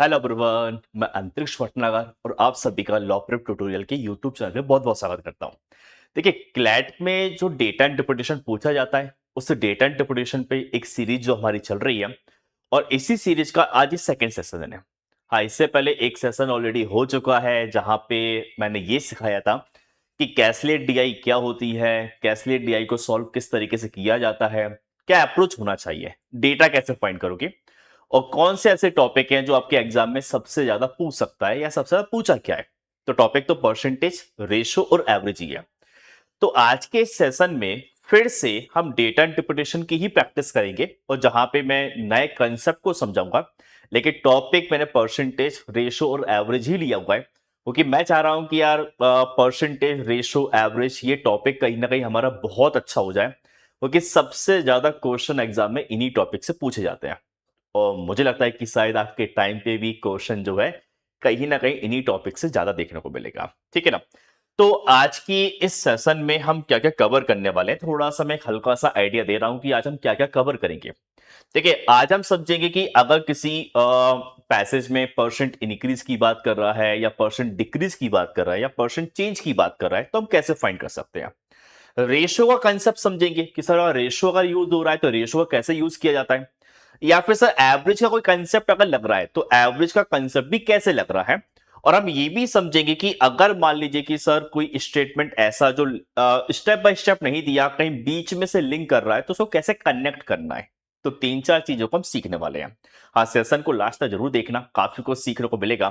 Hello everyone, मैं अंतरिक्ष भटनागर और आप सभी का लॉ प्रेप ट्यूटोरियल के यूट्यूब चैनल पे बहुत बहुत स्वागत करता हूँ। देखिए, क्लैट में जो डेटा इंटरप्रिटेशन पूछा जाता है, उस डेटा इंटरप्रिटेशन पे एक सीरीज जो हमारी चल रही है और इसी सीरीज का आज ये सेकंड सेशन है। हाँ, इससे पहले एक सेशन ऑलरेडी हो चुका है जहाँ पे मैंने ये सिखाया था कि कैसलेट डीआई क्या होती है, कैसलेट डीआई को सॉल्व किस तरीके से किया जाता है, क्या अप्रोच होना चाहिए, डेटा कैसे फाइंड करोगे और कौन से ऐसे टॉपिक हैं जो आपके एग्जाम में सबसे ज्यादा पूछ सकता है या सबसे ज्यादा पूछा क्या है। तो टॉपिक तो परसेंटेज, रेशो और एवरेज ही है। तो आज के इस सेशन में फिर से हम डेटा इंटरप्रिटेशन की ही प्रैक्टिस करेंगे और जहां पे मैं नए कंसेप्ट को समझाऊंगा, लेकिन टॉपिक मैंने परसेंटेज, रेशो और एवरेज ही लिया हुआ है क्योंकि मैं चाह रहा हूं कि यार परसेंटेज, रेशो, एवरेज ये टॉपिक कहीं ना कहीं हमारा बहुत अच्छा हो जाए क्योंकि सबसे ज्यादा क्वेश्चन एग्जाम में इन्हीं टॉपिक से पूछे जाते हैं। और मुझे लगता है कि शायद आपके टाइम पे भी क्वेश्चन जो है कहीं ना कहीं इन्हीं टॉपिक से ज्यादा देखने को मिलेगा। ठीक है ना? तो आज की इस सेशन में हम क्या क्या कवर करने वाले हैं, थोड़ा सा मैं एक हल्का सा आइडिया दे रहा हूं कि आज हम क्या क्या कवर करेंगे। देखिए, आज हम समझेंगे कि अगर किसी पैसेज में परसेंट इंक्रीज की बात कर रहा है या परसेंट डिक्रीज की बात कर रहा है या परसेंट चेंज की बात कर रहा है तो हम कैसे फाइंड कर सकते हैं। रेशियो का कंसेप्ट समझेंगे कि सर रेशियो अगर यूज हो रहा है तो रेशियो का कैसे यूज किया जाता है, या फिर सर एवरेज का कोई कंसेप्ट अगर लग रहा है तो एवरेज का कंसेप्ट भी कैसे लग रहा है। और हम ये भी समझेंगे कि अगर मान लीजिए कि सर कोई स्टेटमेंट ऐसा जो स्टेप बाय स्टेप नहीं दिया, कहीं बीच में से लिंक कर रहा है तो उसको कैसे कनेक्ट करना है। तो तीन चार चीजों को हम सीखने वाले हैं। हाँ, सेशन को लास्ट तक जरूर देखना, काफी कुछ सीखने को मिलेगा।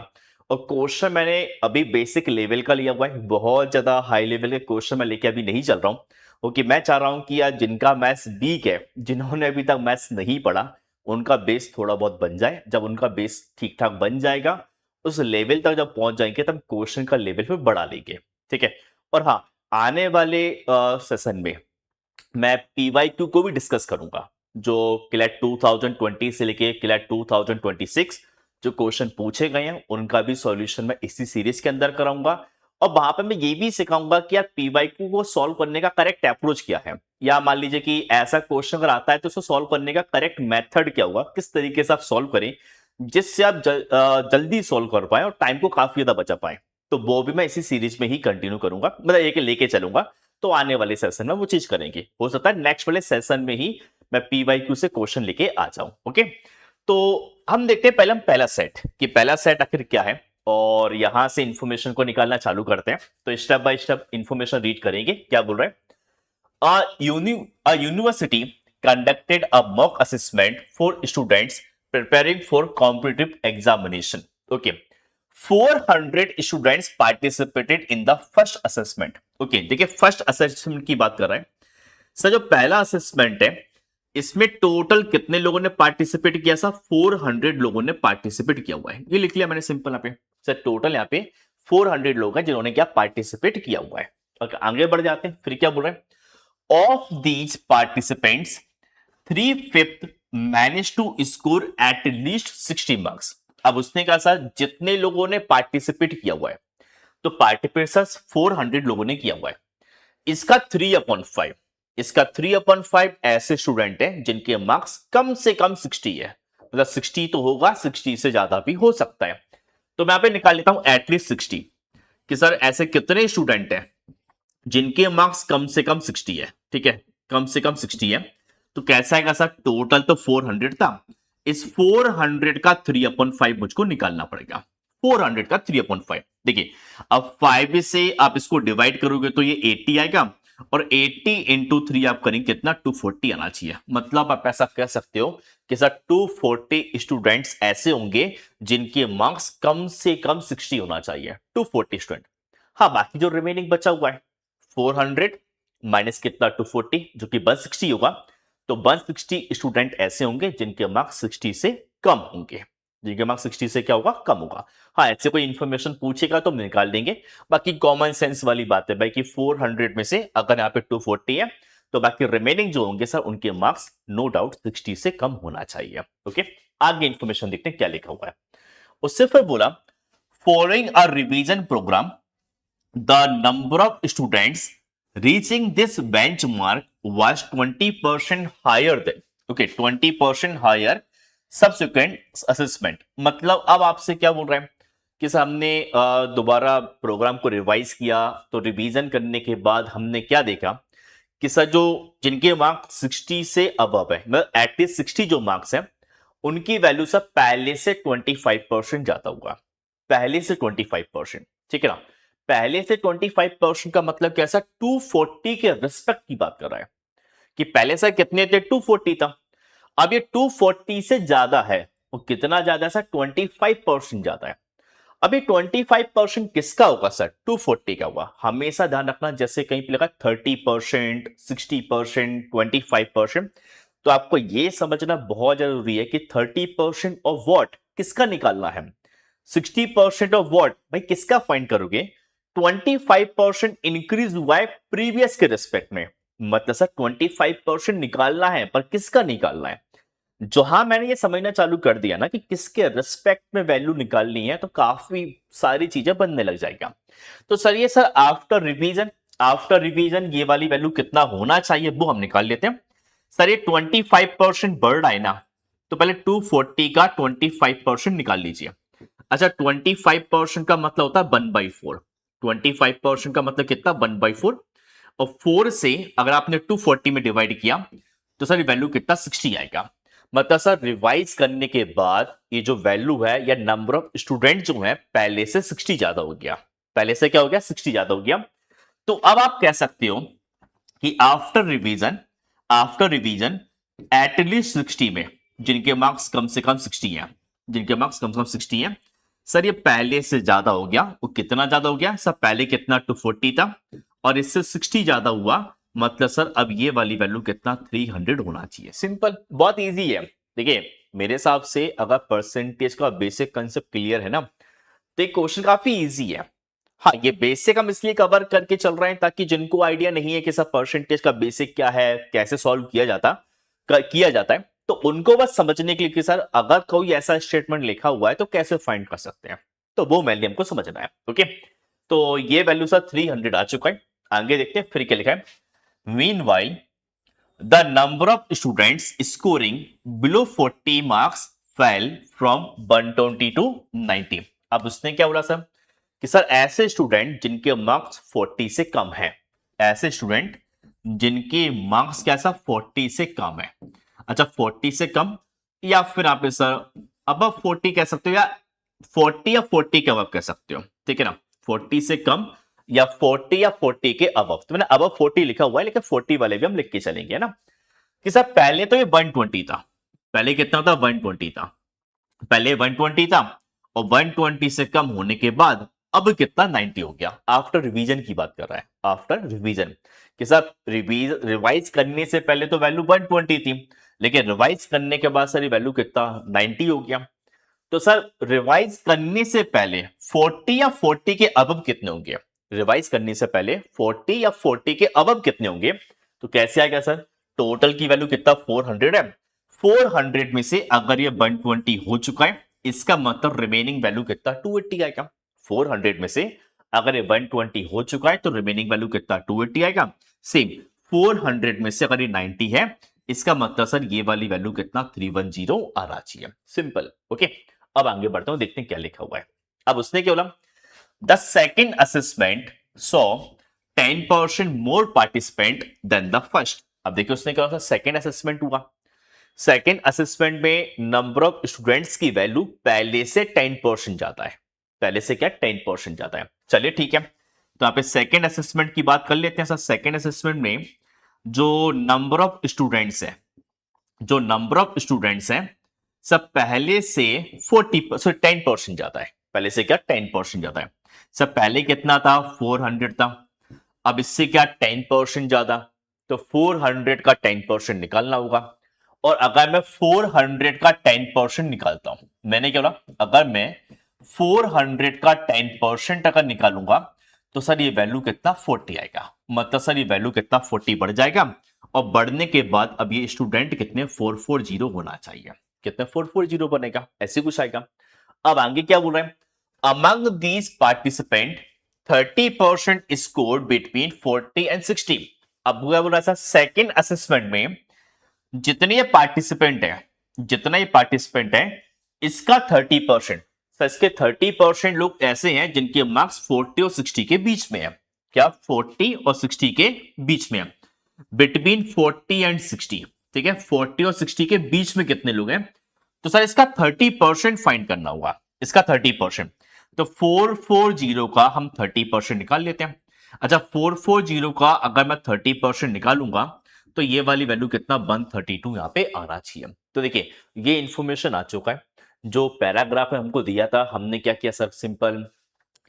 और क्वेश्चन मैंने अभी बेसिक लेवल का लिया हुआ है, बहुत ज्यादा हाई लेवल के क्वेश्चन मैं लेके अभी नहीं चल रहा हूं क्योंकि मैं चाह रहा हूं कि यार जिनका मैथ्स वीक है, जिन्होंने अभी तक मैथ्स नहीं पढ़ा, उनका बेस थोड़ा बहुत बन जाए। जब उनका बेस ठीक ठाक बन जाएगा, उस लेवल तक जब पहुंच जाएंगे तब क्वेश्चन का लेवल पे बढ़ा लेंगे। ठीक है? और हाँ, आने वाले सेशन में मैं पीवाईक्यू को भी डिस्कस करूंगा, जो क्लैट 2020 से लेके क्लैट 2026 जो क्वेश्चन पूछे गए हैं उनका भी सॉल्यूशन मैं इसी सीरीज के अंदर कराऊंगा। और वहां पर मैं ये भी सिखाऊंगा कि यार पीवाईक्यू को सॉल्व करने का करेक्ट अप्रोच क्या है, या मान लीजिए कि ऐसा क्वेश्चन अगर आता है तो उसको सॉल्व करने का करेक्ट मेथड क्या होगा, किस तरीके से आप सॉल्व करें जिससे आप जल्दी सॉल्व कर पाए और टाइम को काफी ज्यादा बचा पाए। तो वो भी मैं इसी सीरीज में ही कंटिन्यू करूंगा, मतलब एक लेके चलूंगा। तो आने वाले सेशन में वो चीज करेंगे, हो सकता है नेक्स्ट वाले सेशन में ही मैं पीवाईक्यू से क्वेश्चन लेके आ जाऊं। ओके, तो हम देखते हैं पहले हम पहला सेट कि पहला सेट आखिर क्या है और यहां से इंफॉर्मेशन को निकालना चालू करते हैं। तो step by step information read करेंगे। क्या बोल रहे हैं? A university conducted a mock assessment for students preparing for competitive examination. Okay. 400 students participated in the first assessment. Okay, देखिए फर्स्ट असेसमेंट की बात कर रहे हैं। सर जो पहला असेसमेंट है इसमें टोटल कितने लोगों ने पार्टिसिपेट किया? सर 400 लोगों ने पार्टिसिपेट किया हुआ है, ये लिख लिया मैंने सिंपल यहाँ पे। सर टोटल यहाँ पे 400 लोग हैं जिन्होंने क्या पार्टिसिपेट किया हुआ है। ओके, आगे बढ़ जाते हैं। फिर क्या बोल रहे हैं? Of these participants, 3/5 managed to score at least 60 marks. अब उसने कहा सर जितने लोगों ने पार्टिसिपेट किया हुआ है, तो पार्टिसिपेट 400 लोगों ने किया हुआ है, इसका 3/5, इसका 3/5 ऐसे स्टूडेंट हैं जिनके मार्क्स कम से कम 60 है। मतलब 60 तो होगा, 60 से ज्यादा भी हो सकता है। तो मैं यहां पे निकाल लेता हूं एटलीस्ट 60 कि सर ऐसे कितने स्टूडेंट हैं जिनके मार्क्स कम से कम 60 है। ठीक है, कम से कम 60 है। तो कैसा है सर, टोटल तो 400 था, इस 400 का 3/5 मुझको निकालना पड़ेगा। 400 का 3/5, देखिए अब 5 से आप इसको डिवाइड करोगे तो ये 80 आएगा और 80 इंटू 3 आप करेंगे कितना? 240 आना चाहिए। मतलब आप ऐसा कह सकते हो कि सर 240 स्टूडेंट्स ऐसे होंगे जिनके मार्क्स कम से कम 60 होना चाहिए। 240 स्टूडेंट। हाँ, बाकी जो रिमेनिंग बचा हुआ है 400 माइनस कितना? 240, जो कि 160 होगा। तो 160 स्टूडेंट ऐसे होंगे जिनके मार्क्स 60 से कम होंगे, जिनके मार्क्स 60 से क्या होगा? कम होगा। हाँ, ऐसे कोई इंफॉर्मेशन पूछेगा तो हम निकाल देंगे। बाकी कॉमन सेंस वाली बात है भाई कि 400 में से अगर यहाँ पे 240 है तो बाकी रिमेनिंग जो होंगे सर उनके मार्क्स नो डाउट 60 से कम होना चाहिए। ओके, आगे इंफॉर्मेशन देखते हैं क्या लिखा हुआ है। उससे फिर बोला following a revision program the number of students reaching this benchmark was 20% higher than, okay, 20% higher subsequent assessment मतलब अब आपसे क्या बोल रहे हैं कि सर हमने दोबारा प्रोग्राम को रिवाइज किया, तो रिवीजन करने के बाद हमने क्या देखा कि सर जो जिनके मार्क्स 60 से अबव है, मतलब एटलीस्ट 60 जो मार्क्स है, उनकी वैल्यू सर पहले से 25% ज्यादा हुआ। पहले से 25%, ठीक है ना। पहले से 25% का मतलब कैसा, 240 के रिस्पेक्ट की बात कर रहा है कि पहले से कितने थे, 240 था, अब ये 240 से ज्यादा है। वो कितना ज्यादा है सर, 25% ज्यादा है। अभी 25% किसका होगा सर, 240 का होगा। हमेशा ध्यान रखना, जैसे कहीं पे लिखा 30%, 60%, 25%, तो आपको यह समझना बहुत जरूरी है कि 30% ऑफ व्हाट किसका निकालना है, 60% ऑफ व्हाट भाई किसका फाइंड करोगे, 25% इंक्रीज हुआ है प्रीवियस के रिस्पेक्ट में। मतलब सर 25% निकालना है, पर किसका निकालना है। जहां मैंने ये समझना चालू कर दिया ना कि किसके रिस्पेक्ट में वैल्यू निकालनी है, तो काफी सारी चीजें बनने लग जाएगा। तो सर ये सर आफ्टर रिवीजन ये वाली वैल्यू कितना होना चाहिए वो हम निकाल लेते हैं। सर ये 25% बढ़ रहा है ना, तो पहले 240 का 25% निकाल लीजिए। अच्छा 25% का मतलब होता है 1/4। 25% का मतलब कितना, 1/4। और 4 से अगर आपने 240 में डिवाइड किया तो सर वैल्यू कितना, 60 आएगा। मतलब सर रिवाइज करने के बाद ये जो वैल्यू है या नंबर ऑफ स्टूडेंट जो है पहले से 60 ज्यादा हो गया। पहले से क्या हो गया, 60 ज्यादा हो गया। तो अब आप कह सकते हो कि आफ्टर रिवीजन एटलीस्ट 60 में जिनके मार्क्स कम से कम 60 हैं, जिनके मार्क्स कम से कम 60 हैं, सर ये पहले से ज्यादा हो गया। वो कितना ज्यादा हो गया सर, पहले कितना 240 था और इससे 60 ज्यादा हुआ, मतलब सर अब ये वाली वैल्यू कितना, 300 होना चाहिए। सिंपल, बहुत इजी है। देखिए मेरे हिसाब से अगर परसेंटेज का बेसिक कंसेप्ट क्लियर है ना, तो ये क्वेश्चन काफी इजी है। हाँ ये बेसिक हम इसलिए कवर करके चल रहे हैं ताकि जिनको आइडिया नहीं है कि सब परसेंटेज का बेसिक क्या है, कैसे सॉल्व किया जाता है, तो उनको बस समझने के लिए कि सर अगर कोई ऐसा स्टेटमेंट लिखा हुआ है तो कैसे फाइंड कर सकते हैं, तो वो मेनली हमको समझना है। ओके, तो ये वैल्यू सर 300 आ चुका है। आगे देखते हैं फिर क्या लिखा है। Meanwhile the number of students scoring below 40 marks fell from 120 to 90। अब उसने क्या बोला सर कि सर ऐसे स्टूडेंट जिनके मार्क्स 40 से कम है, ऐसे स्टूडेंट जिनके मार्क्स कैसा 40 से कम है। अच्छा 40 से कम या फिर आप सर अब 40 कह सकते हो, या 40 या 40 के अब कह सकते हो, ठीक है ना। 40 से कम या 40 या 40 के अब, तो मैंने अब 40 लिखा हुआ है, लेकिन 40 वाले भी हम लिख के चलेंगे ना कि सर पहले तो ये 120 था। पहले कितना था, 120 था। पहले 120 था और 120 से कम होने के बाद अब कितना, 90 हो गया। आफ्टर रिवीजन की बात कर रहा है, आफ्टर रिवीजन कि सर रिवाइज करने से पहले तो वैल्यू 120 थी, लेकिन रिवाइज करने के बाद सर ये वैल्यू कितना, 90 हो गया। तो सर रिवाइज करने से पहले 40 या 40 के अबव कितने होंगे, रिवाइज करने से पहले 40 या 40 के अबव कितने होंगे, तो कैसे आएगा सर, टोटल की वैल्यू कितना, 400 है। 400 में से अगर ये 120 हो चुका है, इसका मतलब रिमेनिंग वैल्यू कितना, 280 आएगा। 400 में से अगर ये 120 हो चुका है तो रिमेनिंग वैल्यू कितना, 280 आएगा। सेम 400 में से अगर ये 90 है, इसका मतलब सर ये वाली वैल्यू कितना, 310 आना चाहिए। सिंपल। ओके, अब आगे बढ़ता हूं, देखते हैं क्या लिखा हुआ है। अब उसने क्या बोला, the second assessment saw 10% more participant than the first. अब देखिए उसने क्या, सेकेंड असेसमेंट हुआ। सेकेंड असेसमेंट में नंबर ऑफ स्टूडेंट्स की वैल्यू पहले से 10% ज्यादा है। पहले से क्या, 10% ज्यादा है। चलिए ठीक है, तो यहां पे सेकेंड असेसमेंट की बात कर लेते हैं। सर सेकेंड असेसमेंट में जो नंबर ऑफ स्टूडेंट्स है, जो नंबर ऑफ स्टूडेंट्स हैं सब पहले से 10% ज्यादा है। पहले से क्या, 10% ज्यादा है। सब पहले कितना था, 400 था। अब इससे क्या, 10% ज्यादा, तो 400 का 10% निकालना होगा। और अगर मैं 400 का 10% निकालता हूं, मैंने क्या बोला, अगर मैं 400 का 10% अगर निकालूंगा तो सर ये वैल्यू कितना, 40 आएगा। मतलब सर ये वैल्यू कितना, 40 बढ़ जाएगा। और बढ़ने के बाद अब ये स्टूडेंट कितने, 440 होना चाहिए। कितने, 440 बनेगा, ऐसे कुछ आएगा। अब आगे क्या बोल रहे हैं, among these participant 30% score between 40 and 60। अब क्या बोल रहा है, सेकेंड असेसमेंट में जितने पार्टिसिपेंट है जितना ही पार्टिसिपेंट है इसका 30%। सर इसके 30% लोग ऐसे हैं जिनके मार्क्स 40 और 60 के बीच में है। क्या 40 और 60 के बीच में है? Between 40 and 60। ठीक है, 40 और 60 के बीच में कितने लोग हैं? तो सर इसका 30% फाइंड करना होगा, इसका 30%। तो 440 का हम 30% निकाल लेते हैं। अच्छा, 440 का अगर मैं 30% निकालूंगा तो ये वाली वैल्यू कितना 132 यहाँ पे आना चाहिए। तो देखिए ये इंफॉर्मेशन आ चुका है। जो पैराग्राफ है हमको दिया था, हमने क्या किया sir, simple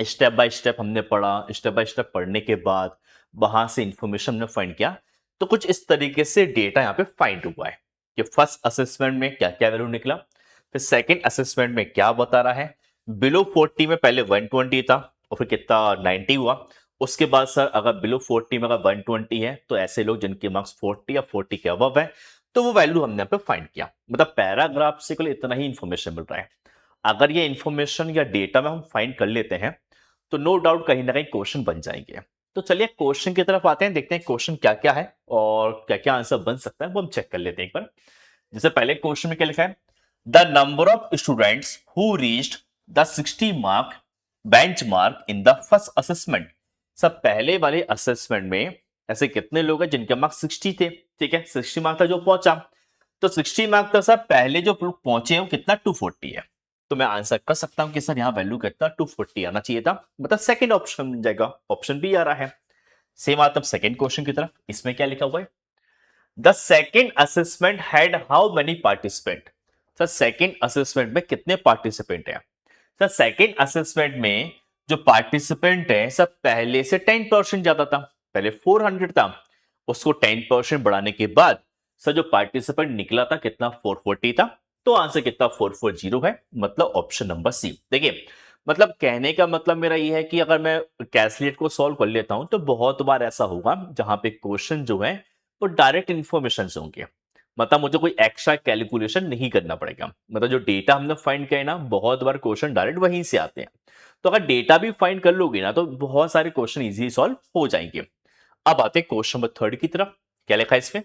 step by step हमने पढ़ा। स्टेप बाय स्टेप पढ़ने के बाद वहां से इंफॉर्मेशन हमने फाइंड किया। तो कुछ इस तरीके से डेटा यहाँ पे फाइंड हुआ है कि फर्स्ट असेसमेंट में क्या क्या वैल्यू निकला, फिर सेकंड असेसमेंट में क्या बता रहा है। बिलो 40 में पहले 120 था और फिर कितना 90 हुआ। उसके बाद सर अगर बिलो 40 में अगर 120 है तो ऐसे लोग जिनके मार्क्स 40 या 40 के अबव है, तो वो वैल्यू हमने यहाँ पे फाइंड किया। मतलब पैराग्राफ से केवल इतना ही इंफॉर्मेशन मिल रहा है। अगर ये इंफॉर्मेशन या डेटा में हम फाइंड कर लेते हैं तो नो डाउट कहीं ना कहीं क्वेश्चन बन जाएंगे। तो चलिए क्वेश्चन की तरफ आते हैं, देखते हैं क्वेश्चन क्या क्या है और क्या क्या आंसर बन सकता है, वो हम चेक कर लेते हैं एक बार। जैसे पहले क्वेश्चन में क्या लिखा है, the number of students who reached the 60 mark benchmark in the first assessment. सब पहले वाले असेसमेंट में ऐसे कितने लोग हैं जिनके मार्क्स 60 थे। ठीक है, 60 मार्क तक जो पहुंचा, तो 60 मार्क तक सब पहले जो लोग पहुंचे हैं वो कितना 240 है। तो मैं आंसर कर सकता हूं कि सर यहां वैल्यू कितना 240 आना चाहिए था। मतलब सेकंड ऑप्शन मिल जाएगा, ऑप्शन बी आ रहा है। सेम आता है सेकंड क्वेश्चन की तरफ। इसमें क्या लिखा हुआ है, the second assessment had how many participant. Sir second assessment में कितने पार्टिसिपेंट है? सर सेकंड असेसमेंट में जो पार्टिसिपेंट है सब पहले से 10% ज्यादा था। पहले 400 था, उसको 10% बढ़ाने के बाद सर जो पार्टिसिपेंट निकला था कितना 440 था। तो आंसर कितना 440 है, मतलब ऑप्शन नंबर सी। देखिए मतलब कहने का मतलब मेरा ये है कि अगर मैं कैलकुलेट को सॉल्व कर लेता हूं तो बहुत बार ऐसा होगा जहां पे क्वेश्चन जो है वो डायरेक्ट इंफॉर्मेशन से होंगे। मतलब मुझे कोई एक्स्ट्रा कैलकुलेशन नहीं करना पड़ेगा। मतलब जो डेटा हमने फाइंड किया है ना, बहुत बार क्वेश्चन डायरेक्ट वहीं से आते हैं। तो अगर डेटा भी फाइंड कर लोगे ना तो बहुत सारे क्वेश्चन इजीली सॉल्व हो जाएंगे। अब आते हैं क्वेश्चन नंबर थर्ड की तरफ। क्या लिखा है इसमें,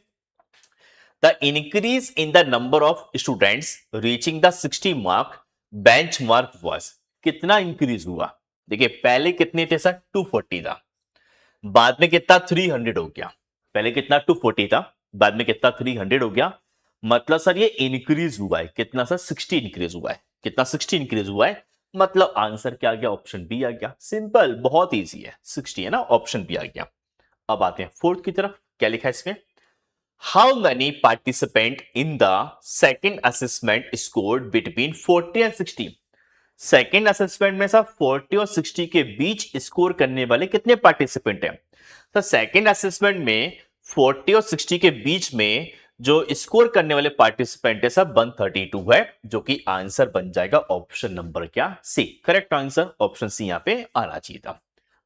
the increase in the number of students reaching the 60 mark bench mark was. कितना इंक्रीज हुआ? देखिए पहले कितने थे सर, 240 था, बाद में कितना 300 हो गया। पहले कितना 240 था, बाद में कितना 300 हो गया। मतलब सर ये इंक्रीज हुआ है कितना सर, 60 इंक्रीज हुआ है। कितना 60 इंक्रीज हुआ है, मतलब आंसर क्या आ गया, ऑप्शन बी आ गया। सिंपल, बहुत इजी है, 60 है ना, ऑप्शन बी आ गया। अब आते हैं फोर्थ की तरफ। क्या लिखा है इसमें, how many participant in the second assessment scored between 40 and 60। Second assessment में सर 40 और 60 के बीच स्कोर करने वाले कितने पार्टिसिपेंट हैं? तो सेकेंड असेसमेंट में 40 और 60 के बीच में जो स्कोर करने वाले पार्टिसिपेंट है सब 132 है, जो कि आंसर बन जाएगा ऑप्शन नंबर क्या, सी। करेक्ट आंसर ऑप्शन सी यहां पे आना चाहिए था।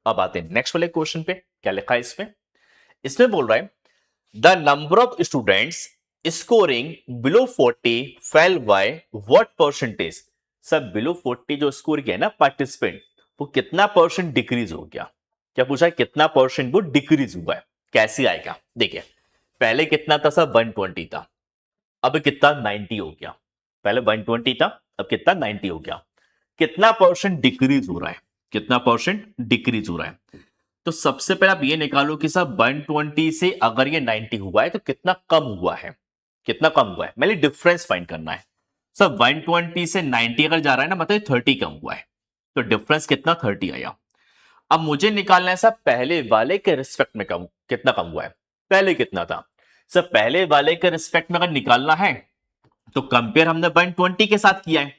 अब आते हैं नेक्स्ट वाले क्वेश्चन पे। क्या लिखा है इसमें, इसमें बोल रहा है the number of students scoring below 40 fail by what percentage. सब बिलो 40 जो स्कोर किया है ना पार्टिसिपेंट, वो कितना परसेंट डिक्रीज हो गया। क्या पूछा है, कितना परसेंट वो डिक्रीज हुआ है। कैसे आएगा, देखिए पहले कितना था सर 120 था, अब कितना 90 हो गया। पहले 120 था, अब कितना 90 हो गया। कितना परसेंट डिक्रीज हो रहा है, कितना परसेंट डिक्रीज हो रहा है। तो सबसे पहले आप ये निकालो कि सर 120 से अगर ये 90 हुआ है तो कितना कम हुआ है, कितना कम हुआ है, मैंने डिफरेंस फाइंड करना है। सर 120 से 90 अगर जा रहा है ना, मतलब 30 कम हुआ है, तो डिफरेंस कितना 30 आया। अब मुझे निकालना है सर पहले वाले के रिस्पेक्ट में कम कितना कम हुआ है। पहले कितना था सर, पहले वाले के रिस्पेक्ट में अगर निकालना है तो कंपेयर हमने 120 के साथ किया है।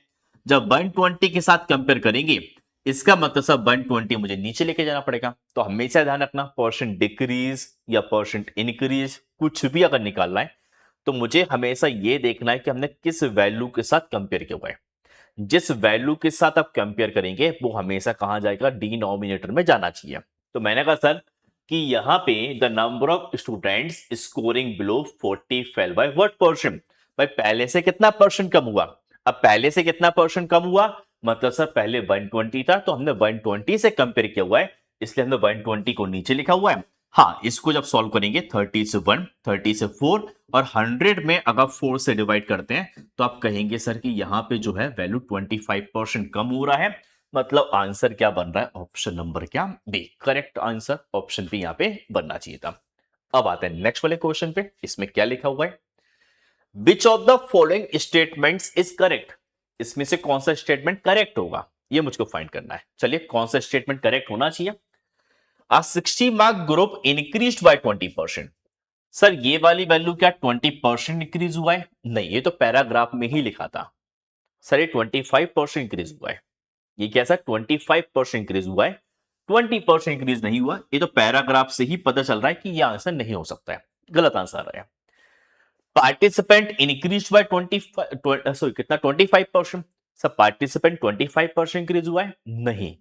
जब 120 के साथ कंपेयर करेंगे इसका मतलब सब 120 मुझे नीचे लेके जाना पड़ेगा। तो हमेशा ध्यान रखना, परसेंट डिक्रीज या परसेंट इंक्रीज कुछ भी अगर निकालना है तो मुझे हमेशा ये देखना है कि हमने किस वैल्यू के साथ कंपेयर किया हुआ है। जिस वैल्यू के साथ आप कंपेयर करेंगे वो हमेशा कहां जाएगा, डिनोमिनेटर में जाना चाहिए। तो मैंने कहा सर कि यहां पे the number of students scoring below 40 fail by what percent. भाई पहले से कितना परसेंट कम हुआ। अब पहले से कितना परसेंट कम हुआ, मतलब सर पहले 120 था तो हमने 120 से कंपेयर किया हुआ है, इसलिए हमने 120 को नीचे लिखा हुआ है। हाँ, इसको जब सॉल्व करेंगे 30 से 1, 30 से 4 और 100 में अगर 4 से डिवाइड करते हैं तो आप कहेंगे सर कि यहां पे जो है वैल्यू 25% कम हो रहा है। मतलब आंसर क्या बन रहा है? ऑप्शन नंबर क्या? B. Correct answer option B यहां पे बनना चाहिए था। अब आते हैं नेक्स्ट वाले क्वेश्चन पे। इसमें क्या लिखा हुआ है? Which of the following statements is correct? इसमें से कौन सा स्टेटमेंट करेक्ट होगा, ये मुझको फाइंड करना है। चलिए, कौन सा स्टेटमेंट करेक्ट होना चाहिए? A 60 mark group increased by 20%। Sir ये वाली वैल्यू क्या 20% इंक्रीज हुआ है? नहीं, ये तो पैराग्राफ में ही लिखा था। सर ये 25% इंक्रीज हुआ है। ये कैसा 25% इंक्रीज हुआ है, 20% इंक्रीज नहीं हुआ। ये तो पैराग्राफ से ही पता चल रहा है कि ये आंसर नहीं हो सकता है, गलत आंसर आ रहा है। पार्टिसिपेंट इंक्रीज बाय 25% सब पार्टिसिपेंट 25% इंक्रीज हुआ है? नहीं,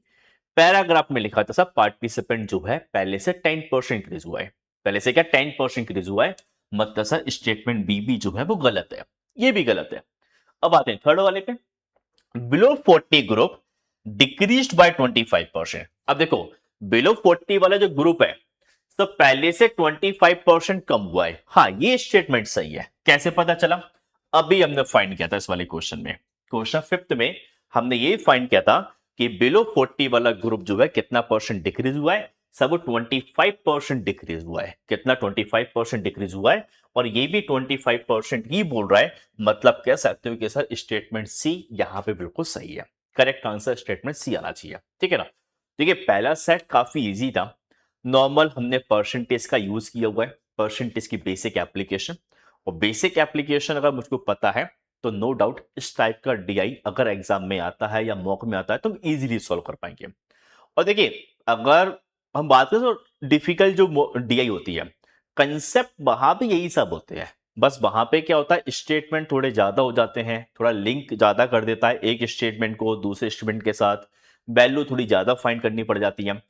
पैराग्राफ में लिखा था सब पार्टिसिपेंट जो है पहले से 10% इंक्रीज हुआ है। पहले से क्या 10% इंक्रीज हुआ है, मतलब सर स्टेटमेंट बी भी जो है वो गलत है, ये भी गलत है। अब आते हैं थर्ड वाले पे। Below 40 group decreased bye 25%। अब देखो, बिलो 40 वाला जो ग्रुप है तो पहले से 25% कम हुआ है। हाँ, ये स्टेटमेंट सही है। कैसे पता चला? अभी हमने फाइंड किया था इस वाले क्वेश्चन में। क्वेश्चन 5th में हमने ये फाइंड किया था कि बिलो 40 वाला ग्रुप जो है कितना परसेंट डिक्रीज हुआ है? सब 25% डिक्रीज हुआ है। कितना? 25% डिक्रीज हुआ है। और ये भी 25% ही बोल रहा है। मतलब कह सकते हो कि सर स्टेटमेंट सी यहां पे बिल्कुल सही है। करेक्ट आंसर स्टेटमेंट सी आना चाहिए। ठीक है ना? देखिए, पहला सेट काफी इजी था। नॉर्मल हमने परसेंटेज का यूज किया हुआ है, परसेंटेज की बेसिक एप्लीकेशन। और बेसिक एप्लीकेशन अगर मुझको पता है तो नो डाउट इस टाइप का डीआई अगर एग्जाम में आता है या मॉक में आता है तो हम इजीली सॉल्व कर पाएंगे। और देखिए, अगर हम बात करें तो डिफिकल्ट जो डीआई होती है, कंसेप्ट वहां भी यही सब होते हैं। बस वहां पे क्या होता है, स्टेटमेंट थोड़े ज्यादा हो जाते हैं, थोड़ा लिंक ज्यादा कर देता है एक स्टेटमेंट को दूसरे स्टेटमेंट के साथ, वैल्यू थोड़ी ज्यादा फाइंड करनी पड़ जाती है।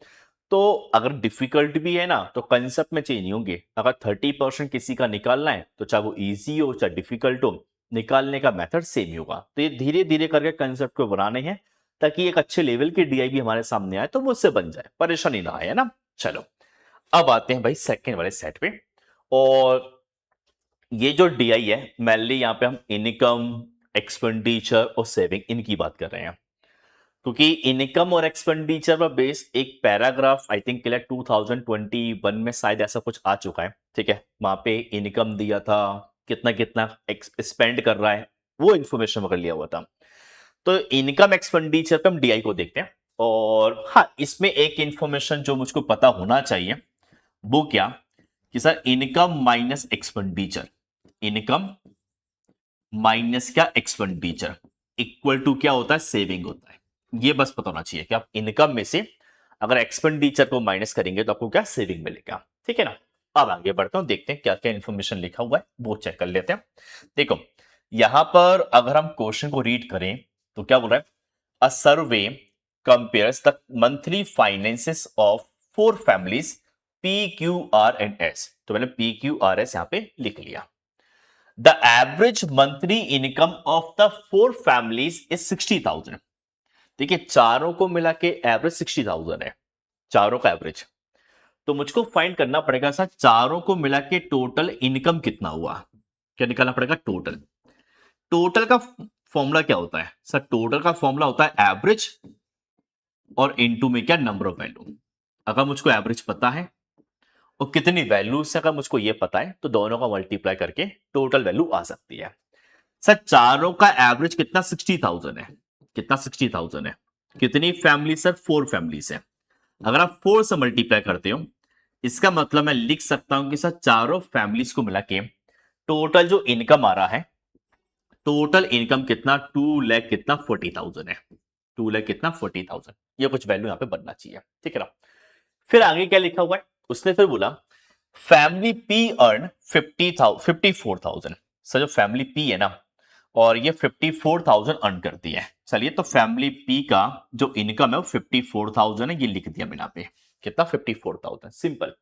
तो अगर डिफिकल्ट भी है ना तो कंसेप्ट में चेंज नहीं होंगे। अगर 30% किसी का निकालना है तो चाहे वो इजी हो चाहे डिफिकल्ट हो, निकालने का मेथड सेम ही होगा। तो ये धीरे धीरे करके कंसेप्ट को बनाने हैं ताकि एक अच्छे लेवल की डीआई भी हमारे सामने आए तो वो उससे बन जाए, परेशानी ना आए, है ना। चलो, अब आते हैं भाई सेकंड वाले सेट पे। और ये जो डीआई है मेनली यहाँ पे हम इनकम, एक्सपेंडिचर और सेविंग इनकी बात कर रहे हैं। क्योंकि इनकम और एक्सपेंडिचर पर बेस एक पैराग्राफ आई थिंक 2021 में शायद ऐसा कुछ आ चुका है। ठीक है, वहां पे इनकम दिया था, कितना कितना स्पेंड कर रहा है, वो इंफॉर्मेशन वगैरह लिया हुआ था। तो इनकम एक्सपेंडिचर पे हम डीआई को देखते हैं। और हाँ, इसमें एक इंफॉर्मेशन जो मुझको पता होना चाहिए वो क्या, कि sir income minus expenditure, income minus क्या एक्सपेंडिचर इक्वल टू क्या होता है? सेविंग होता है। ये बस पता होना चाहिए कि आप इनकम में से अगर एक्सपेंडिचर को माइनस करेंगे तो आपको क्या सेविंग मिलेगा। ठीक है ना? अब आगे बढ़ता हूं, देखते हैं क्या क्या इंफॉर्मेशन लिखा हुआ है, वो चेक कर लेते हैं। देखो, यहां पर अगर हम क्वेश्चन को रीड करें तो क्या बोल रहा है? A survey compares the monthly finances of 4 families P Q R and S. तो मैंने पी क्यू आर एस यहां पे लिख लिया। The average monthly income of the 4 families is 60,000। देखिए, चारों को मिला के एवरेज 60,000 है, चारों का एवरेज। तो मुझको फाइंड करना पड़ेगा सर चारों को मिला के टोटल इनकम कितना हुआ। क्या निकालना पड़ेगा? टोटल। टोटल का फॉर्मूला क्या होता है सर? टोटल का फॉर्मूला होता है एवरेज और इनटू में क्या, नंबर ऑफ वैल्यू। अगर मुझको एवरेज पता है और कितनी वैल्यू से अगर मुझको ये पता है तो दोनों का मल्टीप्लाई करके टोटल वैल्यू आ सकती है। सर चारों का एवरेज कितना? 60,000 है। कितना? 60,000 है। कितनी फैमिली सर? 4 फैमिलीज है। अगर आप 4 से मल्टीप्लाई करते हो, इसका मतलब मैं लिख सकता हूं कि सर चारों फैमिलीज को मिला के टोटल जो इनकम आ रहा है, टोटल इनकम कितना? 2 लाख कितना? 40,000 है। 2 लाख कितना? 40,000। ये कुछ वैल्यू यहां पे बनना चाहिए। ठीक है ना? फिर आगे क्या लिखा हुआ है? उसने फिर बोला फैमिली पी अर्न 54,000। सर जो फैमिली पी है ना, और ये 54,000 अर्न करती है। चलिए, तो फैमिली पी का जो इनकम है वो 54,000 है, ये लिख दिया मैंने यहाँ पे। कितना? 54,000। सिंपल।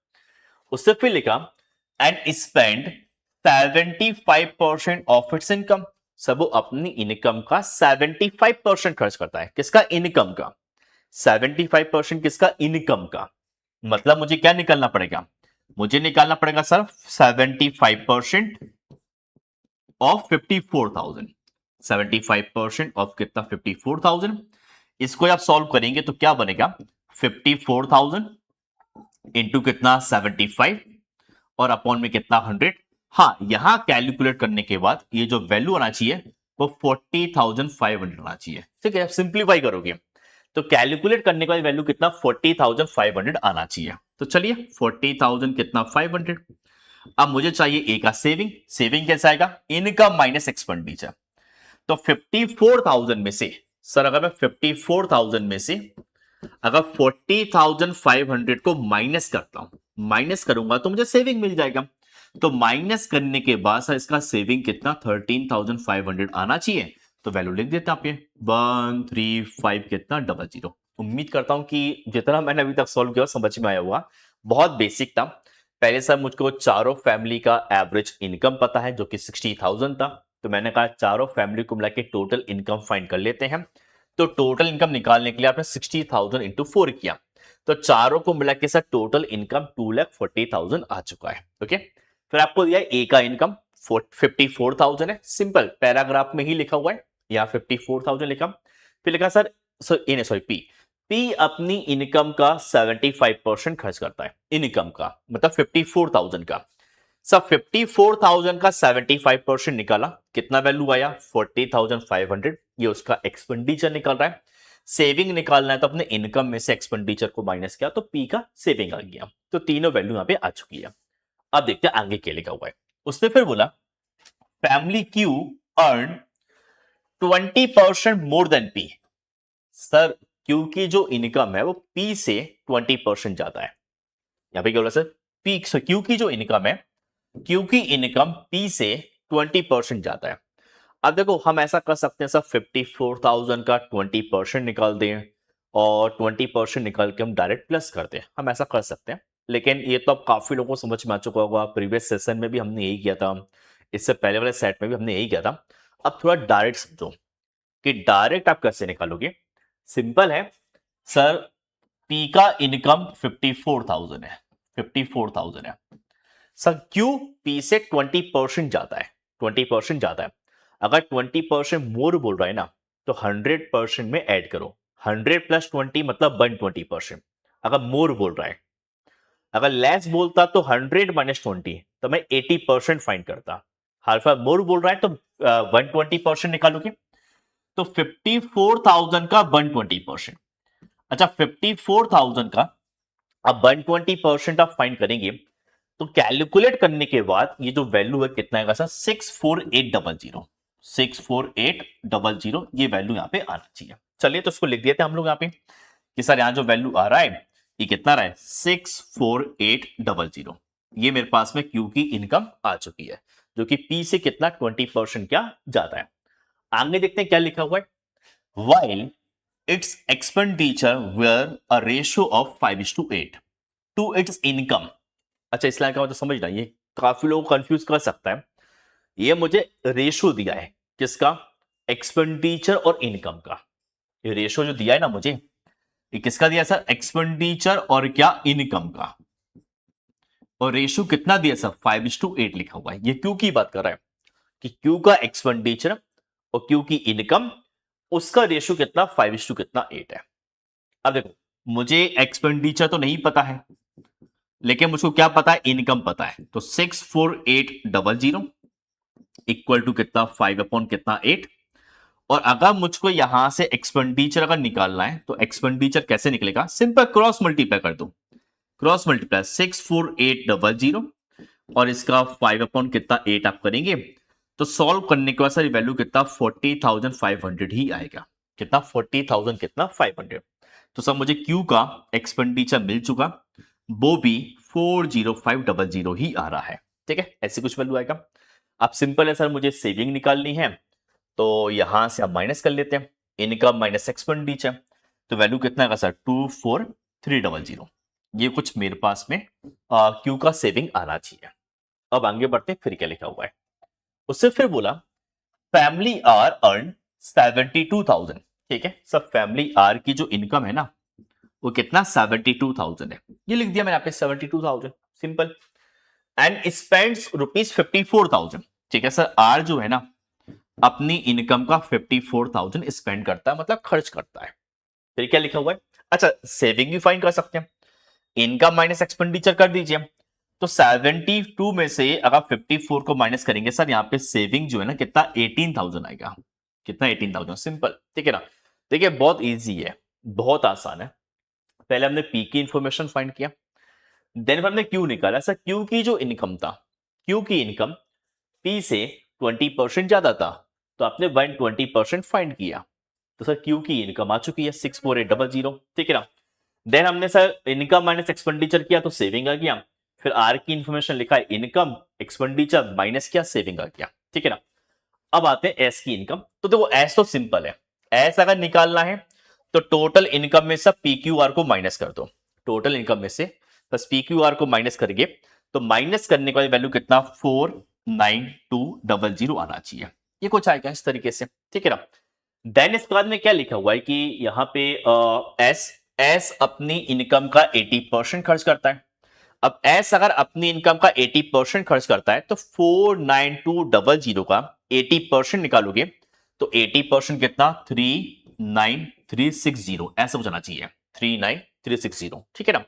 उससे फिर लिखा and spend 75% of its income. सब वो अपनी इनकम का 75% खर्च करता है। किसका? इनकम का। 75% किसका? इनकम का। मतलब मुझे क्या निकलना पड़ेगा? मुझे निकालना पड़ेगा सर 75% ऑफ 54,000। 75% ऑफ कितना? 54,000। इसको आप सॉल्व करेंगे तो क्या बनेगा? 54,000 इंटू कितना? 75 और अपॉन में कितना? 100। हाँ, यहां कैलकुलेट करने के बाद ये जो वैल्यू आना चाहिए वो 40,500 आना चाहिए। ठीक है, सिंप्लीफाई करोगे तो कैलकुलेट करने के बाद वैल्यू कितना? 40,500 आना चाहिए। तो चलिए 40,000 कितना? 500। अब मुझे चाहिए ए का सेविंग। सेविंग कैसे आएगा? Income minus expenditure. तो 54,000 में से सर, अगर मैं 54,000 में से अगर 40,500 को माइनस करता हूं, माइनस करूंगा तो मुझे सेविंग मिल जाएगा। तो माइनस करने के बाद सर इसका सेविंग कितना? 13,500 आना चाहिए। तो वैल्यू लिख देते हैं आप, ये 135 कितना? 00। उम्मीद करता हूं कि जितना मैंने अभी तक सॉल्व किया समझ में आया हुआ। बहुत बेसिक था। पहले सर मुझको चारों फैमिली का एवरेज इनकम पता है जो कि 60,000 था। तो मैंने कहा चारों फैमिली को मिला के टोटल इनकम फाइंड कर लेते हैं। तो टोटल इनकम निकालने के लिए आपने 60,000 इंटू 4 किया। तो चारों को मिला के सर टोटल इनकम 2,40,000 आ चुका है। ओके, फिर आपको दिया ए का इनकम 54,000 है। सिंपल पैराग्राफ में ही लिखा हुआ है, यहाँ 54,000 लिखा। फिर लिखा सर पी पी अपनी इनकम का 75% खर्च करता है। इनकम का मतलब 54,000 का। सब 54,000 का 75% निकाला, कितना वैल्यू आया? 40,500। ये उसका एक्सपेंडिचर निकल रहा है। सेविंग निकालना है तो अपने इनकम में से एक्सपेंडिचर को माइनस किया तो पी का सेविंग आ गया। तो तीनों वैल्यू यहां पे आ चुकी है। अब देखते हैं आगे क्या लिखा हुआ है। उसने फिर बोला family Q earn 20% more than P. Sir Q की जो इनकम है वो पी से 20% ज्यादा है। यहां पे क्या बोला सर? पी क्यू की जो इनकम है, क्यू की इनकम पी से 20% ज्यादा है। अब देखो हम ऐसा कर सकते हैं सर, 54,000 का 20% निकाल दें और 20% निकाल के हम डायरेक्ट प्लस कर दें। हम ऐसा कर सकते हैं, लेकिन ये तो अब काफी लोगों को समझ में आ चुका होगा। प्रीवियस सेशन में भी हमने यही किया था, इससे पहले वाले सेट में भी हमने यही किया था। अब थोड़ा डायरेक्ट समझो कि डायरेक्ट आप कैसे निकालोगे। सिंपल है सर, पी का इनकम 54,000 है, 54,000 है सर। क्यू पी से 20% ज्यादा है, 20% ज्यादा है। अगर 20% मोर बोल रहा है ना तो 100% में ऐड करो। 100 प्लस 20 मतलब 120%। अगर मोर बोल रहा है, अगर लेस बोलता तो 100 माइनस 20 तो मैं 80% फाइंड करता। हालफा मोर बोल रहा है तो 120% निकालोगे। तो 54,000 का 120%। अच्छा, 54,000 का अब 120% आप फाइंड करेंगे तो कैलकुलेट करने के बाद ये जो वैल्यू है कितना आएगा सर? 64800। 64800 ये वैल्यू यहां पे आना चाहिए। चलिए तो इसको लिख देते हैं हम लोग यहाँ पे कि सर यहां जो वैल्यू आ रहा है ये कितना रहा है? 64800। ये मेरे पास में क्यू की इनकम आ चुकी है जो कि पी से कितना? 20% क्या ज्यादा है। आगे देखते हैं क्या लिखा हुआ है। While its expenditure were a ratio of 5:8 to its income. अच्छा, इस लाइन का मतलब समझना, ये काफी लोग कंफ्यूज कर सकता है। ये मुझे रेशो दिया है, किसका? एक्सपेंडिचर और इनकम का। ये रेशो जो दिया है ना मुझे, ये किसका दिया सर? एक्सपेंडिचर और क्या? इनकम का। और रेशो कितना दिया सर? 5:8 लिखा हुआ है। ये क्यू की बात कर रहा है कि क्यू का एक्सपेंडिचर और क्यू की इनकम, उसका रेशो कितना? 5:8 है। अब देखो, मुझे एक्सपेंडिचर तो नहीं पता है, लेकिन मुझको क्या पता है? इनकम पता है। तो 64800 इक्वल टू कितना? 5 अपॉन कितना? 8। और अगर मुझको यहां से एक्सपेंडिचर अगर निकालना है तो एक्सपेंडिचर कैसे निकलेगा? सिंपल क्रॉस मल्टीप्लाई कर दो। क्रॉस मल्टीप्लाई 64800 और इसका 5 अपॉन कितना? 8 आप करेंगे तो सॉल्व करने के बाद सर वैल्यू कितना? 40,500 ही आएगा। कितना? 40,000 कितना? 500। तो सर मुझे क्यू का एक्सपेंडिचर मिल चुका, वो भी 40500 ही आ रहा है। ठीक है, ऐसी कुछ वैल्यू आएगा। अब सिंपल है सर, मुझे सेविंग निकालनी है तो यहां से आप माइनस कर लेते हैं, इनकम माइनस एक्सपेंडिचर। तो वैल्यू कितना आएगा सर? 24300। ये कुछ मेरे पास में क्यू का सेविंग आना चाहिए। अब आगे बढ़ते हैं, फिर क्या लिखा हुआ है। उससे फिर बोला फैमिली आर अर्न 72,000। ठीक है, सब फैमिली आर की जो इनकम है ना वो कितना? 72,000 है। ये लिख दिया मैंने यहाँ पे 72,000। सिंपल। And spends ₹54,000। ठीक है सर, आर जो है ना अपनी इनकम का 54,000 स्पेंड करता है, मतलब खर्च करता है। फिर क्या लिखा हुआ है? अच्छा, सेविंग भी फाइंड कर सकते हैं, इनकम माइनस एक्सपेंडिचर कर दीजिए। तो 72 में से अगर 54 को माइनस करेंगे सर, यहाँ पे सेविंग जो है ना कितना 18,000 आएगा। कितना 18,000, सिंपल। ठीक है ना। देखिए बहुत इजी है, बहुत आसान है। पहले हमने पी की इंफॉर्मेशन फाइंड किया, देन हमने क्यू निकाला। सर क्यू की जो इनकम था, क्यू की इनकम पी से 20% ज्यादा था, तो आपने 120% फाइंड किया। तो सर क्यू की इनकम आ चुकी है 64800। ठीक है ना। देन हमने सर इनकम माइनस एक्सपेंडिचर किया तो सेविंग आ गया। फिर आर की इंफॉर्मेशन लिखा है, इनकम एक्सपेंडिचर माइनस किया, सेविंग आ गया। ठीक है ना। अब आते हैं एस की इनकम। तो देखो एस तो सिंपल है, एस अगर निकालना है तो टोटल इनकम में से पी क्यू आर को माइनस कर दो। टोटल इनकम में से बस पी क्यू आर को माइनस करेंगे तो माइनस करने का वैल्यू कितना 49200 आना चाहिए। ये कुछ आएगा इस तरीके से। ठीक है ना। देन इसके बाद में क्या लिखा हुआ है कि यहाँ पे एस एस अपनी इनकम का 80% खर्च करता है। अब एस अगर अपनी इनकम का 80% खर्च करता है तो 49200 का 80% निकालोगे तो 80% कितना 39360, ऐसा हो जाना चाहिए 39360। ठीक है ना।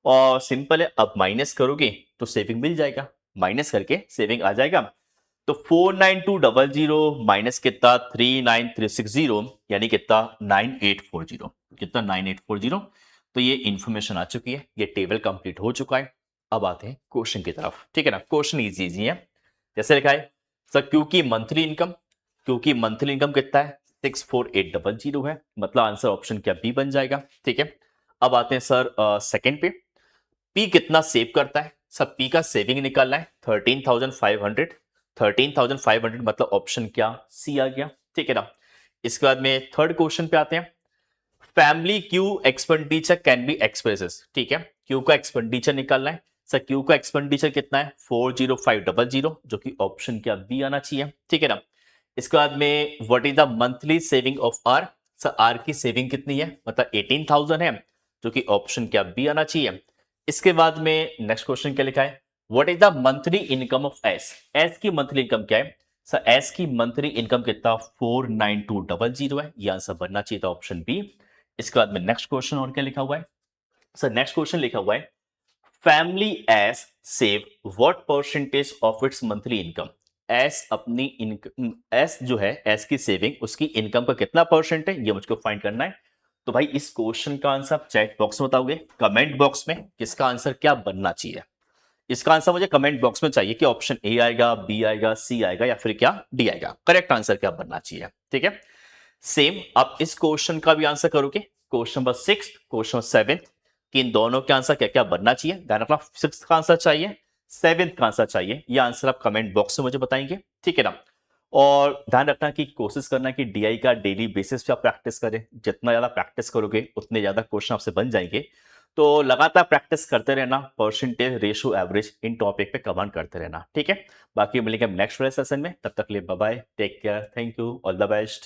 और सिंपल है, अब माइनस करोगे तो सेविंग मिल जाएगा, माइनस करके सेविंग आ जाएगा। तो 49200 माइनस कितना 39360, यानी कितना 9840। कितना 9840। तो ये इंफॉर्मेशन आ चुकी है, ये टेबल कंप्लीट हो चुका है। अब आते हैं क्वेश्चन की तरफ। ठीक है ना। क्वेश्चन इजी है। जैसे लिखा है सर क्योंकि मंथली इनकम, क्योंकि मंथली इनकम कितना है 64800 है, मतलब आंसर ऑप्शन क्या बी बन जाएगा। ठीक है। अब आते हैं सर सेकंड पे, पी कितना सेव करता है। सब पी का सेविंग निकालना है 13,500। 13,500 मतलब ऑप्शन क्या सी आ गया। ठीक है ना। इसके बाद में थर्ड क्वेश्चन पे आते हैं, family Q expenditure can be expresses. ठीक है, क्यू का एक्सपेंडिचर निकालना है। सर क्यू का एक्सपेंडिचर कितना है 40500, जो कि ऑप्शन क्या बी आना चाहिए। ठीक है ना। इसके बाद में what is the monthly saving of R. Sir R की सेविंग कितनी है, मतलब 18,000 है, जो कि ऑप्शन क्या बी आना चाहिए। इसके बाद में नेक्स्ट क्वेश्चन क्या लिखा है, what is the monthly income of S. S की मंथली इनकम क्या है। सर एस की मंथली इनकम कितना 49200 है, ये आंसर बनना चाहिए था ऑप्शन बी। इसके बाद में नेक्स्ट क्वेश्चन और क्या लिखा हुआ है। सर नेक्स्ट क्वेश्चन लिखा हुआ है, family S save what percentage of its monthly income. S अपनी इनकम, एस जो है एस की सेविंग उसकी इनकम का कितना परसेंट है, ये मुझको फाइंड करना है। तो भाई इस क्वेश्चन का आंसर आप चैट बॉक्स में बताओगे, कमेंट बॉक्स में किसका आंसर क्या बनना चाहिए। इसका आंसर मुझे कमेंट बॉक्स में चाहिए कि ऑप्शन ए आएगा, बी आएगा, सी आएगा या फिर क्या डी आएगा, करेक्ट आंसर क्या बनना चाहिए। ठीक है। सेम आप इस क्वेश्चन का भी आंसर करोगे, क्वेश्चन नंबर 6, क्वेश्चन 7, कि इन दोनों के आंसर क्या क्या बनना चाहिए। ध्यान रखना 6 का आंसर चाहिए, 7 का आंसर चाहिए, ये आंसर आप कमेंट बॉक्स में मुझे बताएंगे। ठीक है ना। और ध्यान रखना कि कोशिश करना कि डीआई का डेली बेसिस पे आप प्रैक्टिस करें, जितना ज्यादा प्रैक्टिस करोगे उतने ज्यादा क्वेश्चन आपसे बन जाएंगे। तो लगातार प्रैक्टिस करते रहना, percentage ratio average in topic पे कमांड करते रहना। ठीक है। बाकी मिलेंगे नेक्स्ट वाले सेशन में, तब तक के लिए bye bye, take care, thank you, all the best.